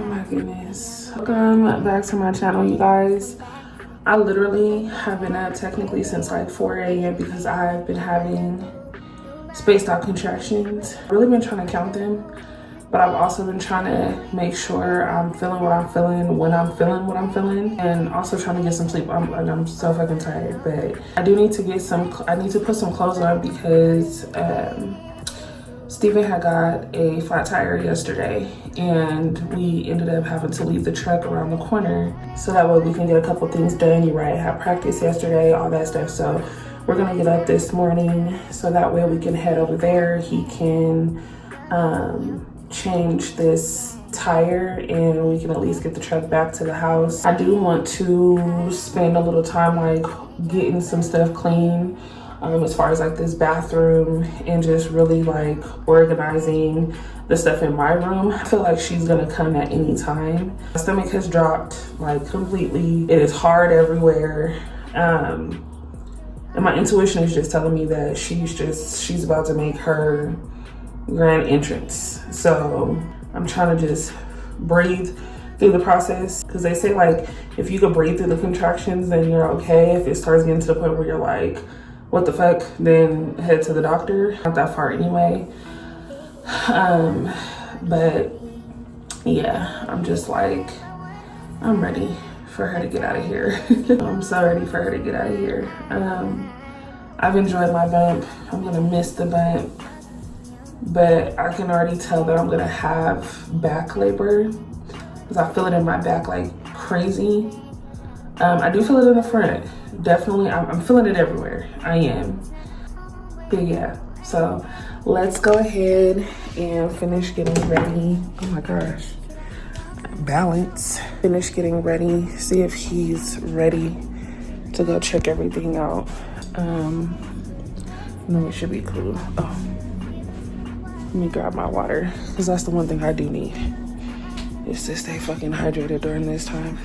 Oh my goodness. Welcome back to my channel, you guys. I literally have been up technically since like 4 a.m. because I've been having spaced out contractions. I've really been trying to count them, but I've also been trying to make sure I'm feeling what I'm feeling when I'm feeling what I'm feeling, and also trying to get some sleep. I'm so fucking tired, but I do need to get I need to put some clothes on because Steven had got a flat tire yesterday and we ended up having to leave the truck around the corner so that way we can get a couple things done. You're right, I had practice yesterday, all that stuff. So we're gonna get up this morning so that way we can head over there. He can change this tire and we can at least get the truck back to the house. I do want to spend a little time like getting some stuff clean. As far as like this bathroom and just really like organizing the stuff in my room. I feel like she's gonna come at any time. My stomach has dropped like completely. It is hard everywhere. And my intuition is just telling me that she's about to make her grand entrance. So I'm trying to just breathe through the process, because they say like if you can breathe through the contractions then you're okay. If it starts getting to the point where you're like, what the fuck, then head to the doctor. Not that far anyway. But yeah, I'm just like, I'm ready for her to get out of here. I'm so ready for her to get out of here. I've enjoyed my bump. I'm gonna miss the bump, but I can already tell that I'm gonna have back labor because I feel it in my back like crazy. I do feel it in the front. Definitely, I'm feeling it everywhere. I am. But yeah, so let's go ahead and finish getting ready. Oh my gosh. Balance. Finish getting ready. See if he's ready to go check everything out. No, it should be cool. Oh, let me grab my water because that's the one thing I do need is to stay fucking hydrated during this time.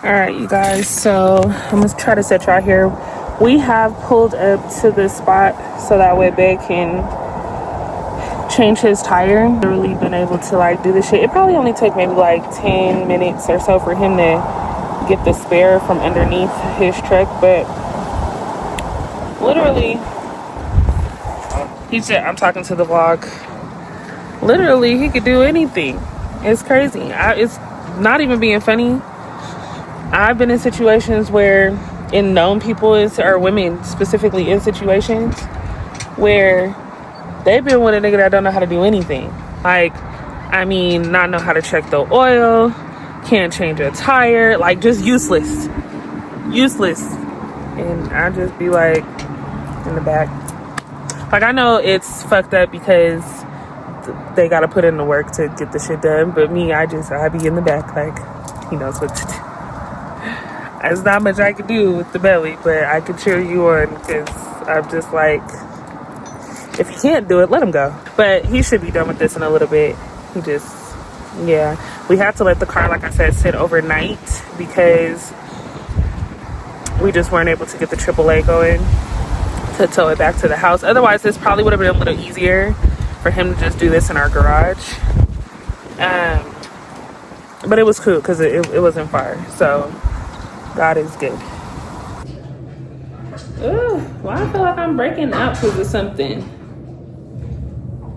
All right, you guys, so I'm gonna try to set y'all here. We have pulled up to this spot so that way Bae can change his tire. Literally been able to like do this shit. It probably only took maybe like 10 minutes or so for him to get the spare from underneath his truck, but literally, he said, I'm talking to the vlog. Literally, he could do anything. It's crazy. It's not even being funny. I've been in situations where, in known people or women specifically, in situations where they've been with a nigga that don't know how to do anything. Like, I mean, not know how to check the oil, can't change a tire, like just useless. And I just be like in the back. Like, I know it's fucked up because they gotta put in the work to get the shit done, but me, I be in the back like, he knows what to do. There's not much I can do with the belly, but I can cheer you on because I'm just like, if he can't do it, let him go. But he should be done with this in a little bit. He just, yeah. We had to let the car, like I said, sit overnight because we just weren't able to get the AAA going to tow it back to the house. Otherwise, this probably would have been a little easier for him to just do this in our garage. But it was cool because it wasn't far. So God is good. Ooh, why I feel like I'm breaking out because of something.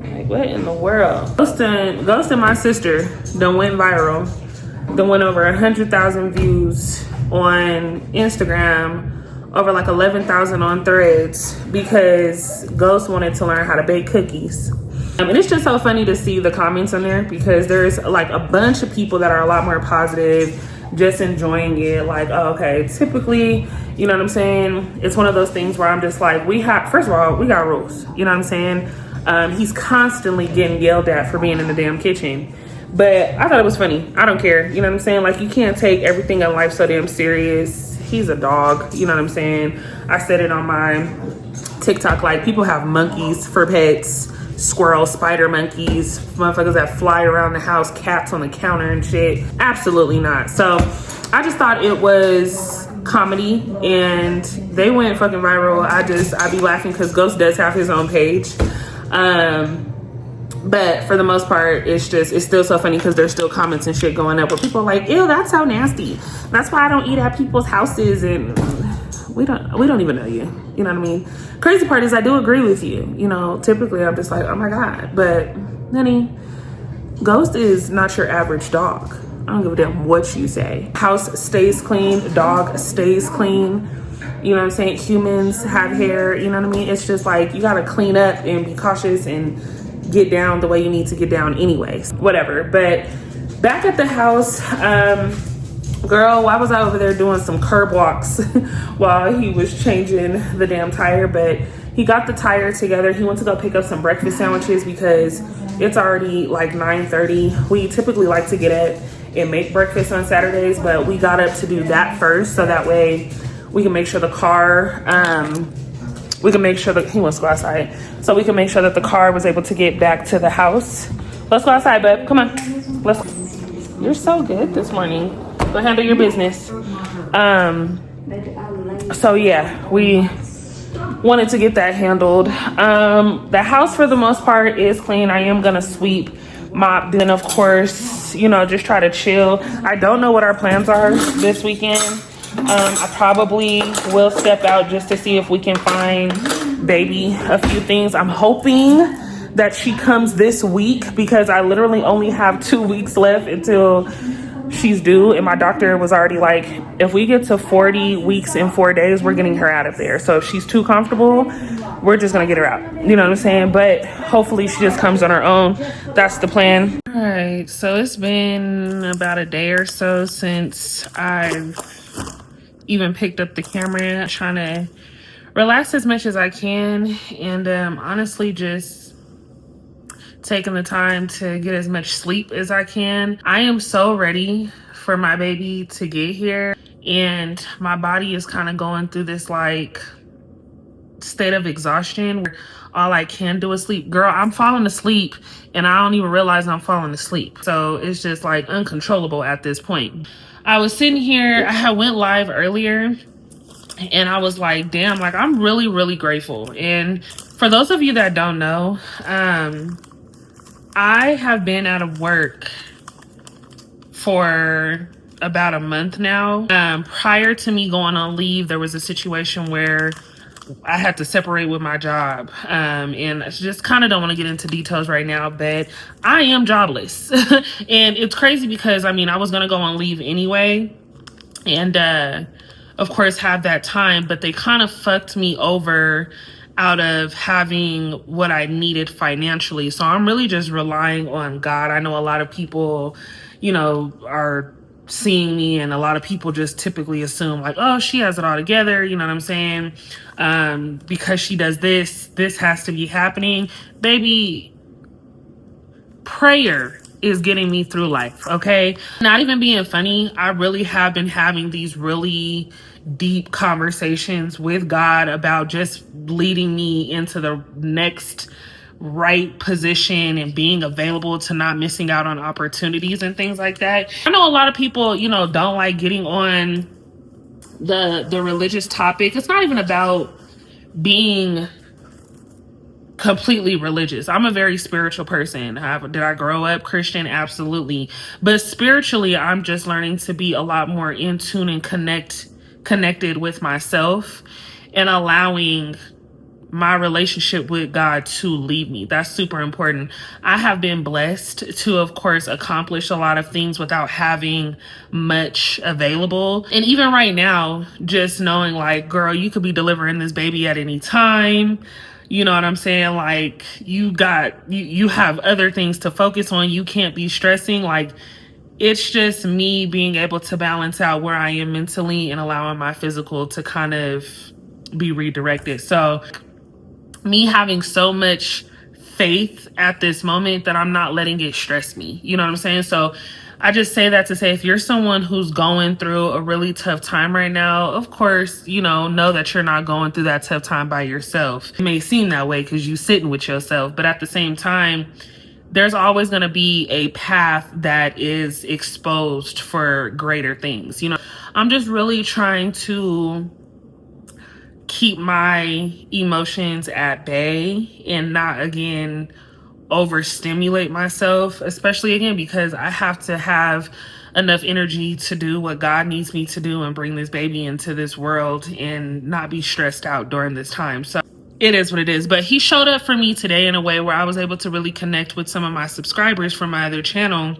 Like, what in the world? Ghost and my sister done went viral. Done went over 100,000 views on Instagram, over like 11,000 on Threads because Ghost wanted to learn how to bake cookies. And it's just so funny to see the comments on there because there's like a bunch of people that are a lot more positive, just enjoying it. Like, oh, okay, typically, you know what I'm saying? It's one of those things where I'm just like, first of all, we got rules. You know what I'm saying? He's constantly getting yelled at for being in the damn kitchen. But I thought it was funny. I don't care. You know what I'm saying? Like, you can't take everything in life so damn serious. He's a dog. You know what I'm saying? I said it on my TikTok, like, people have monkeys for pets. Squirrels, spider monkeys, motherfuckers that fly around the house, cats on the counter and shit. Absolutely not. So I just thought it was comedy and they went fucking viral. I be laughing because Ghost does have his own page. But for the most part, it's still so funny because there's still comments and shit going up where people are like, ew, that's so nasty. That's why I don't eat at people's houses, and we don't even know you. You know what I mean? Crazy part is I do agree with you. You know, typically I'm just like, oh my God. But honey, Ghost is not your average dog. I don't give a damn what you say. House stays clean, dog stays clean. You know what I'm saying? Humans have hair, you know what I mean? It's just like, you gotta clean up and be cautious and get down the way you need to get down anyways. Whatever. But back at the house, girl, why was I over there doing some curb walks while he was changing the damn tire? But he got the tire together. He went to go pick up some breakfast sandwiches because it's already like 9:30. We typically like to get up and make breakfast on Saturdays, but we got up to do that first so that way we can make sure the car, we can make sure that he wants to go outside. So we can make sure that the car was able to get back to the house. Let's go outside, babe. Come on. You're so good this morning. Go handle your business. So yeah, we wanted to get that handled. The house for the most part is clean. I am gonna sweep, mop, then of course, you know, just try to chill. I don't know what our plans are this weekend. I probably will step out just to see if we can find baby a few things. I'm hoping that she comes this week because I literally only have 2 weeks left until she's due, and my doctor was already like, if we get to 40 weeks in 4 days, we're getting her out of there. So if she's too comfortable, we're just gonna get her out, you know what I'm saying? But hopefully she just comes on her own. That's the plan. All right, so it's been about a day or so since I've even picked up the camera, trying to relax as much as I can, and honestly just taking the time to get as much sleep as I can. I am so ready for my baby to get here, and my body is kind of going through this like state of exhaustion where all I can do is sleep. Girl, I'm falling asleep and I don't even realize I'm falling asleep. So it's just like uncontrollable at this point. I was sitting here, I went live earlier and I was like, damn, like I'm really, really grateful. And for those of you that don't know, I have been out of work for about a month now. Prior to me going on leave, there was a situation where I had to separate with my job. And I just kind of don't want to get into details right now, but I am jobless. And it's crazy because, I mean, I was going to go on leave anyway. And, of course, have that time, but they kind of fucked me over out of having what I needed financially. So I'm really just relying on God. I know a lot of people, you know, are seeing me, and a lot of people just typically assume like, oh, she has it all together, you know what I'm saying? Because she does this has to be happening. Baby, prayer is getting me through life, okay? Not even being funny, I really have been having these really deep conversations with God about just leading me into the next right position and being available to not missing out on opportunities and things like that. I know a lot of people, you know, don't like getting on the religious topic. It's not even about being completely religious. I'm a very spiritual person. Did I grow up Christian? Absolutely. But spiritually, I'm just learning to be a lot more in tune and connected with myself and allowing my relationship with God to lead me. That's super important. I have been blessed to, of course, accomplish a lot of things without having much available. And even right now, just knowing like, girl, you could be delivering this baby at any time. You know what I'm saying? Like you have other things to focus on. You can't be stressing. Like it's just me being able to balance out where I am mentally and allowing my physical to kind of be redirected. So me having so much faith at this moment that I'm not letting it stress me. You know what I'm saying? So I just say that to say, if you're someone who's going through a really tough time right now, of course, you know that you're not going through that tough time by yourself. It may seem that way because you're sitting with yourself, but at the same time, there's always going to be a path that is exposed for greater things. You know, I'm just really trying to keep my emotions at bay and not, again, overstimulate myself, especially again because I have to have enough energy to do what God needs me to do and bring this baby into this world and not be stressed out during this time. So it is what it is. But he showed up for me today in a way where I was able to really connect with some of my subscribers from my other channel.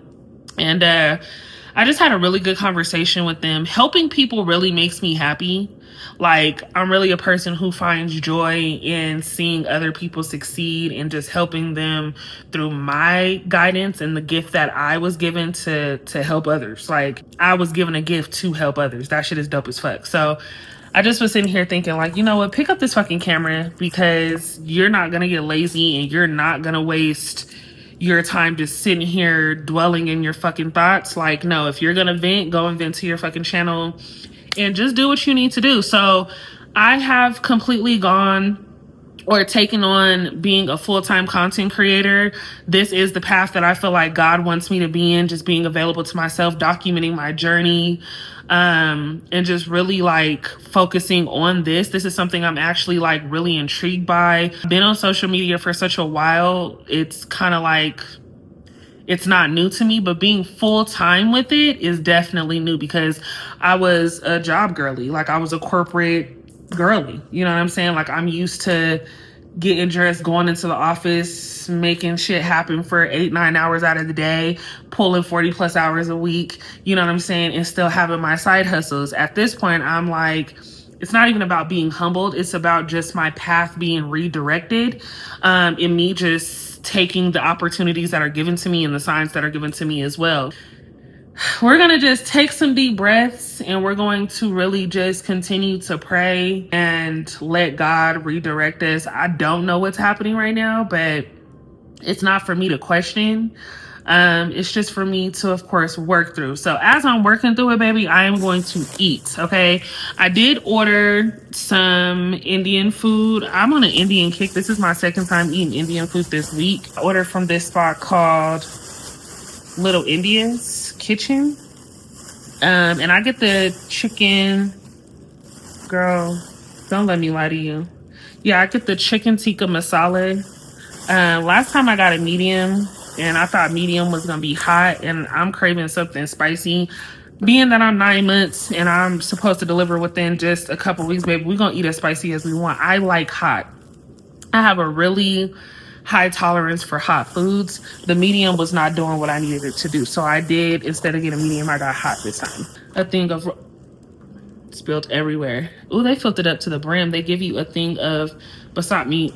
And I just had a really good conversation with them. Helping people really makes me happy. Like, I'm really a person who finds joy in seeing other people succeed and just helping them through my guidance and the gift that I was given to help others. Like, I was given a gift to help others. That shit is dope as fuck. So I just was sitting here thinking, like, you know what, pick up this fucking camera, because you're not gonna get lazy and you're not gonna waste your time just sitting here dwelling in your fucking thoughts. Like, no, if you're gonna vent, go and vent to your fucking channel and just do what you need to do. So I have completely gone or taken on being a full-time content creator. This is the path that I feel like God wants me to be in, just being available to myself, documenting my journey, and just really like focusing on this. This is something I'm actually like really intrigued by. I've been on social media for such a while. It's kind of like, it's not new to me, but being full-time with it is definitely new, because I was a job girly. Like, I was a corporate girly, you know what I'm saying? Like, I'm used to getting dressed, going into the office, making shit happen for 8-9 hours out of the day, pulling 40+ hours a week, you know what I'm saying? And still having my side hustles. At this point, I'm like, it's not even about being humbled. It's about just my path being redirected, and me just taking the opportunities that are given to me and the signs that are given to me as well. We're going to just take some deep breaths, and we're going to really just continue to pray and let God redirect us. I don't know what's happening right now, but it's not for me to question. It's just for me to, of course, work through. So as I'm working through it, baby, I am going to eat. Okay. I did order some Indian food. I'm on an Indian kick. This is my second time eating Indian food this week. I ordered from this spot called Little India's Kitchen. And I get the chicken, girl, don't let me lie to you. Yeah, I get the chicken tikka masala. Last time I got a medium, and I thought medium was gonna be hot, and I'm craving something spicy. Being that I'm 9 months and I'm supposed to deliver within just a couple weeks, baby, we're gonna eat as spicy as we want. I like hot. I have a really high tolerance for hot foods. The medium was not doing what I needed it to do. So I did, instead of getting medium, I got hot this time. A thing of, spilled everywhere. Ooh, they filled it up to the brim. They give you a thing of basmati.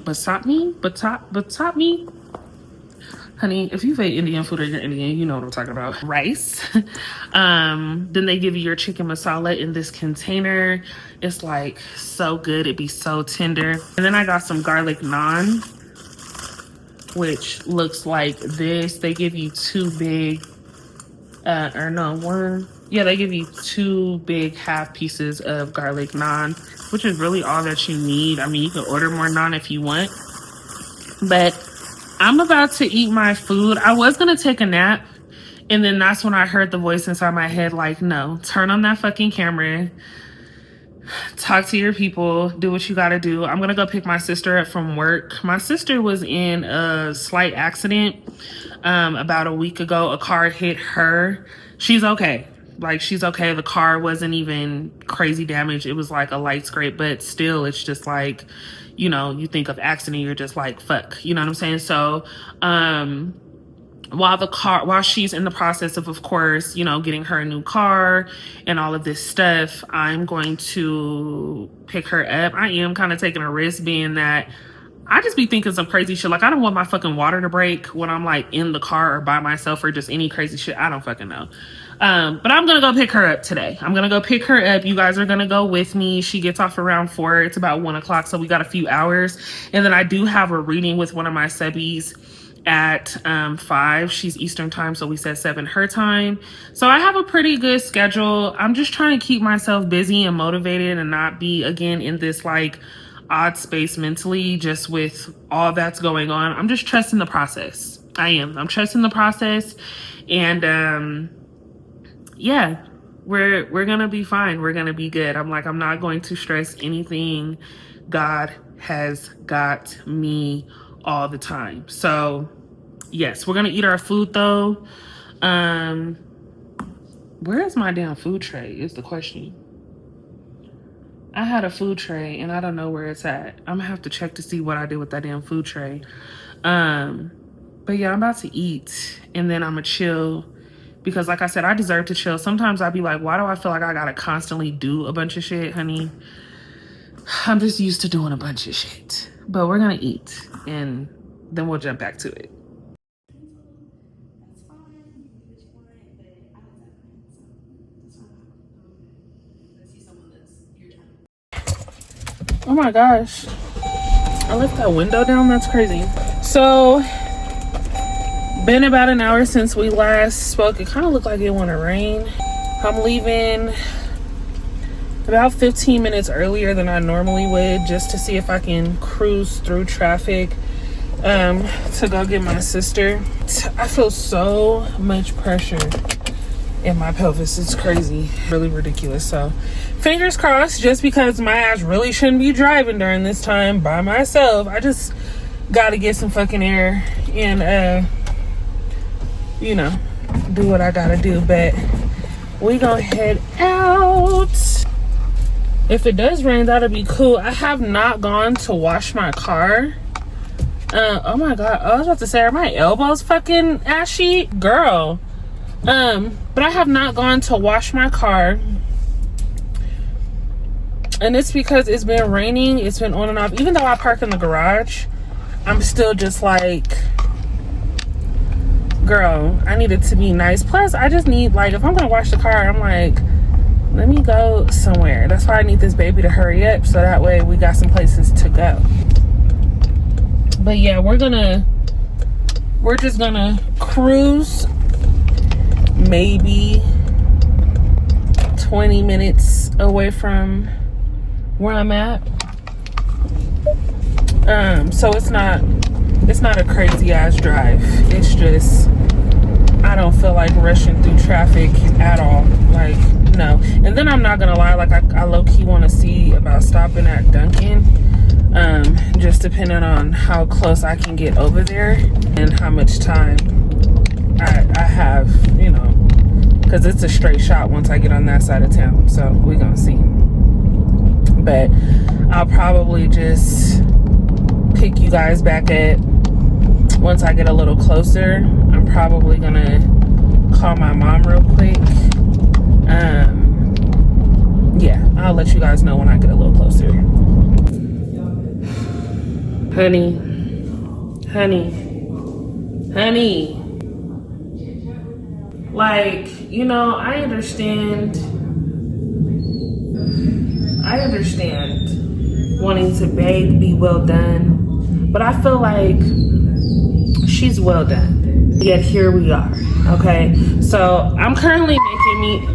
Honey, if you've ate Indian food or you're Indian, you know what I'm talking about. Rice. Then they give you your chicken masala in this container. It's like so good. It'd be so tender. And then I got some garlic naan, which looks like this. They give you two big, they give you two big half pieces of garlic naan, which is really all that you need. I mean, you can order more naan if you want, but I'm about to eat my food. I was gonna take a nap, and then that's when I heard the voice inside my head like, no, turn on that fucking camera, talk to your people, do what you gotta do. I'm gonna go pick my sister up from work. My sister was in a slight accident about a week ago. A car hit her. She's okay. Like, she's okay. The car wasn't even crazy damage. It was like a light scrape, but still, it's just like, you know, you think of accident, you're just like, fuck, you know what I'm saying? So, while she's in the process of course, you know, getting her a new car and all of this stuff, I'm going to pick her up. I am kind of taking a risk, being that I just be thinking some crazy shit. Like, I don't want my fucking water to break when I'm like in the car or by myself or just any crazy shit. I don't fucking know. But I'm gonna go pick her up today. I'm gonna go pick her up. You guys are gonna go with me. She gets off around 4. It's about 1 o'clock, so we got a few hours. And then I do have a reading with one of my subbies at 5. She's Eastern time, so we said 7 her time. So I have a pretty good schedule. I'm just trying to keep myself busy and motivated and not be, again, in this like odd space mentally, just with all that's going on. I'm just trusting the process. I'm trusting the process, and yeah, we're gonna be fine. We're gonna be good. I'm not going to stress anything. God has got me all the time. So Yes, we're gonna eat our food though. Where is my damn food tray is the question. I had a food tray and I don't know where it's at. I'm gonna have to check to see what I did with that damn food tray. But yeah, I'm about to eat and then I'm gonna chill because like I said, I deserve to chill. Sometimes I'd be like, why do I feel like I gotta constantly do a bunch of shit, honey? I'm just used to doing a bunch of shit. But we're gonna eat and then we'll jump back to it. Oh my gosh. I left that window down? That's crazy. So, been about an hour since we last spoke. It kind of looked like it want to rain. I'm leaving about 15 minutes earlier than I normally would just to see if I can cruise through traffic to go get my sister. I feel so much pressure in my pelvis. It's crazy. Really ridiculous. So fingers crossed, just because my ass really shouldn't be driving during this time by myself. I just gotta get some fucking air and you know, do what I gotta do. But we gonna head out. If it does rain, that'll be cool. I have not gone to wash my car. Oh my god, I was about to say, are my elbows fucking ashy? Girl. But I have not gone to wash my car. And it's because it's been raining. It's been on and off. Even though I park in the garage, I'm still just like, girl, I need it to be nice. Plus, I just need, like, if I'm gonna wash the car, I'm like, let me go somewhere. That's why I need this baby to hurry up, so that way we got some places to go. But yeah, we're just gonna cruise maybe 20 minutes away from where I'm at. So it's not a crazy ass drive. It's just I don't feel like rushing through traffic at all. Like, no. And then I'm not gonna lie, like I low-key want to see about stopping at Dunkin', just depending on how close I can get over there and how much time I have, you know, because it's a straight shot once I get on that side of town. So we're gonna see. But I'll probably just pick you guys back at once I get a little closer. I'm probably gonna call my mom real quick. Yeah, I'll let you guys know when I get a little closer. Honey. Like, you know, I understand wanting to beg, be well done, but I feel like she's well done. Yet here we are, okay? So I'm currently making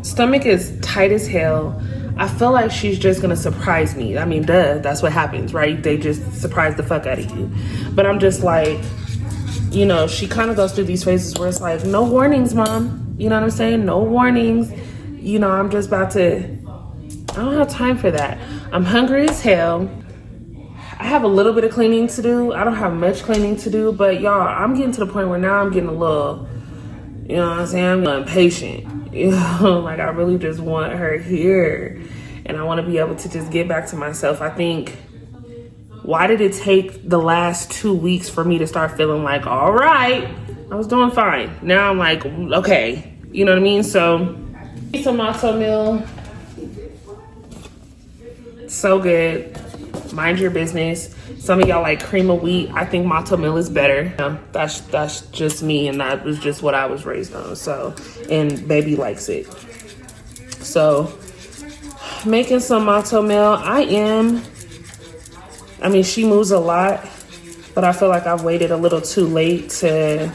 stomach is tight as hell. I feel like she's just gonna surprise me. I mean, duh, that's what happens, right? They just surprise the fuck out of you. But I'm just like, you know, she kind of goes through these phases where it's like, no warnings, mom. You know what I'm saying? No warnings. You know, I'm just about to, I don't have time for that. I'm hungry as hell. I have a little bit of cleaning to do. I don't have much cleaning to do, but y'all, I'm getting to the point where now I'm getting a little, you know what I'm saying? I'm impatient. You know, like I really just want her here. And I want to be able to just get back to myself. I think, why did it take the last 2 weeks for me to start feeling like, all right, I was doing fine. Now I'm like, okay, you know what I mean? So, some matzo meal. So good. Mind your business. Some of y'all like cream of wheat. I think matzo meal is better. That's just me, and that was just what I was raised on. So, and baby likes it. So, making some matzo meal. I mean, she moves a lot, but I feel like I've waited a little too late to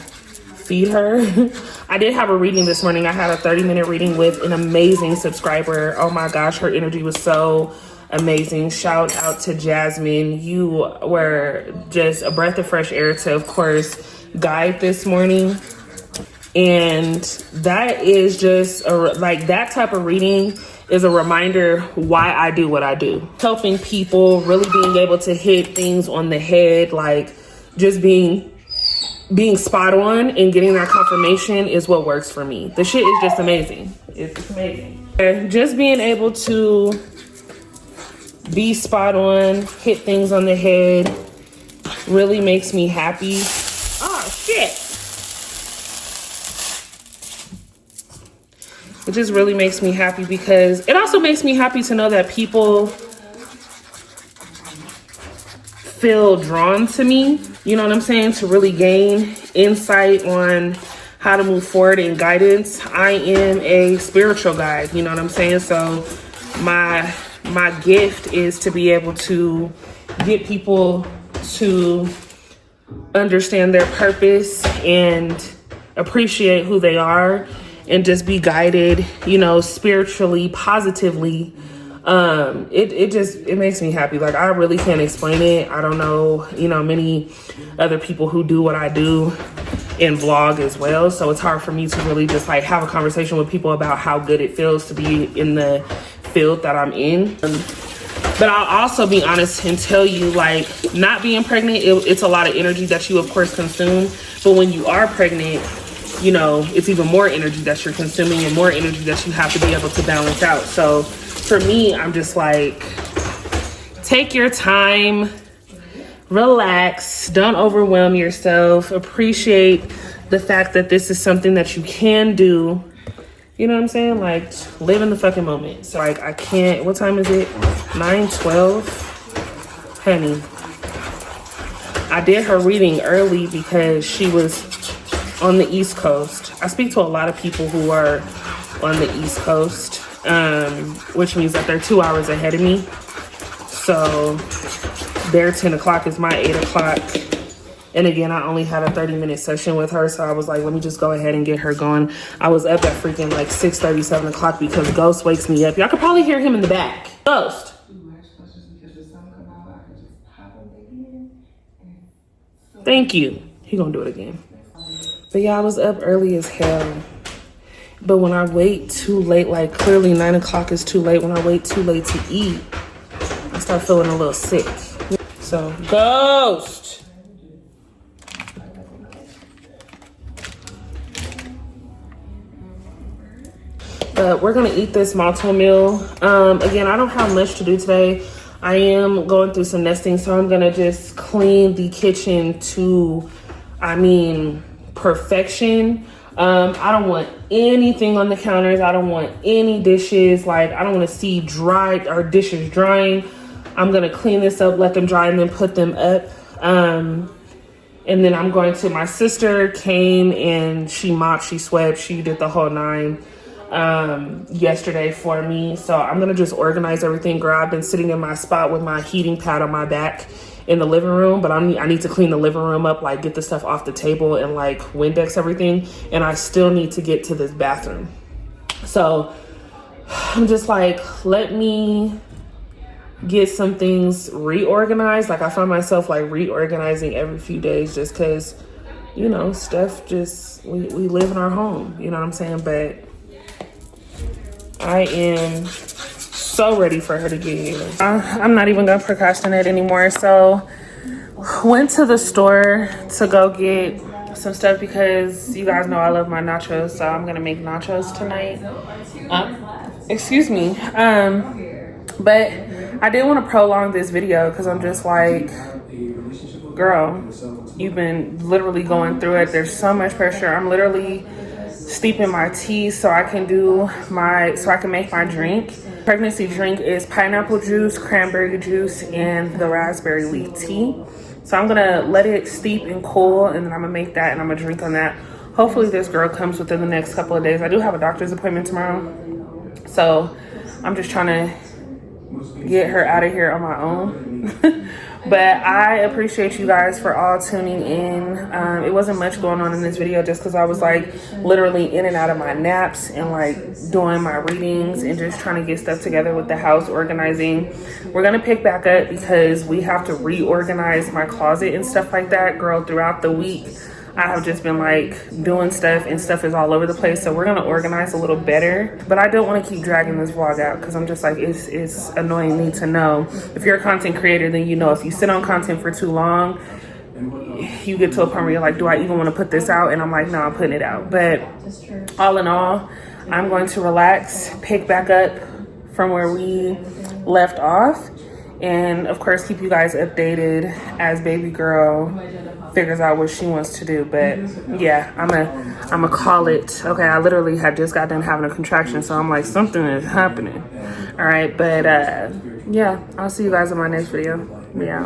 feed her. I did have a reading this morning. I had a 30-minute reading with an amazing subscriber. Oh my gosh, her energy was so amazing. Shout out to Jasmine. You were just a breath of fresh air to, of course, guide this morning. And that is just like that type of reading is a reminder why I do what I do. Helping people, really being able to hit things on the head, like just being being spot on and getting that confirmation is what works for me. The shit is just amazing. It's amazing. And just being able to be spot on, hit things on the head, really makes me happy. Oh, shit. It just really makes me happy because it also makes me happy to know that people feel drawn to me, you know what I'm saying, to really gain insight on how to move forward and guidance. I am a spiritual guide, you know what I'm saying? So my gift is to be able to get people to understand their purpose and appreciate who they are and just be guided, you know, spiritually, positively. It makes me happy. Like, I really can't explain it. I don't know, you know, many other people who do what I do and vlog as well. So it's hard for me to really just like have a conversation with people about how good it feels to be in the field that I'm in. But I'll also be honest and tell you, like, not being pregnant, it's a lot of energy that you of course consume. But when you are pregnant, you know, it's even more energy that you're consuming and more energy that you have to be able to balance out. So for me, I'm just like, take your time, relax, don't overwhelm yourself, appreciate the fact that this is something that you can do. You know what I'm saying? Like, live in the fucking moment. So like, I can't, what time is it? 9:12? Honey, I did her reading early because she was on the East Coast. I speak to a lot of people who are on the East Coast, which means that they're 2 hours ahead of me. So their 10 o'clock is my 8 o'clock. And again, I only had a 30-minute session with her. So I was like, let me just go ahead and get her going. I was up at freaking like 6:30, 7 o'clock because Ghost wakes me up. Y'all could probably hear him in the back. Ghost. Thank you. He gonna do it again. But yeah, I was up early as hell. But when I wait too late, like clearly 9 o'clock is too late. When I wait too late to eat, I start feeling a little sick. So, Ghost. But we're gonna eat this malto meal. Again, I don't have much to do today. I am going through some nesting, so I'm gonna just clean the kitchen to, perfection. I don't want anything on the counters. I don't want any dishes. Like, I don't want to see dishes drying. I'm gonna clean this up, let them dry, and then put them up. And then I'm going to, my sister came and she mopped, she swept, she did the whole nine yesterday for me. So I'm gonna just organize everything. Girl, I've been sitting in my spot with my heating pad on my back in the living room, but I need to clean the living room up, like get the stuff off the table and like Windex everything. And I still need to get to this bathroom. So I'm just like, let me get some things reorganized. Like, I find myself like reorganizing every few days just because, you know, stuff just, we live in our home, you know what I'm saying? But I am so ready for her to get here. I'm not even gonna procrastinate anymore. So went to the store to go get some stuff because you guys know I love my nachos. So I'm gonna make nachos tonight. Excuse me. But I didn't want to prolong this video because I'm just like, girl, you've been literally going through it. There's so much pressure. I'm literally steeping my tea so I can make my drink. Pregnancy drink is pineapple juice, cranberry juice, and the raspberry leaf tea. So I'm gonna let it steep and cool, and then I'm gonna make that and I'm gonna drink on that. Hopefully this girl comes within the next couple of days. I do have a doctor's appointment tomorrow, so I'm just trying to get her out of here on my own. But I appreciate you guys for all tuning in. It wasn't much going on in this video just because I was like literally in and out of my naps and like doing my readings and just trying to get stuff together with the house, organizing. We're gonna pick back up because we have to reorganize my closet and stuff like that. Girl, throughout the week I have just been like doing stuff and stuff is all over the place. So we're gonna organize a little better, but I don't want to keep dragging this vlog out because I'm just like, it's annoying me to know. If you're a content creator, then you know if you sit on content for too long, you get to a point where you're like, do I even want to put this out? And I'm like, no, I'm putting it out. But all in all, I'm going to relax, pick back up from where we left off, and of course keep you guys updated as baby girl figures out what she wants to do. But yeah, I'm a call it. Okay, I literally had just got done having a contraction, so I'm like, something is happening. All right, but yeah, I'll see you guys in my next video. Yeah.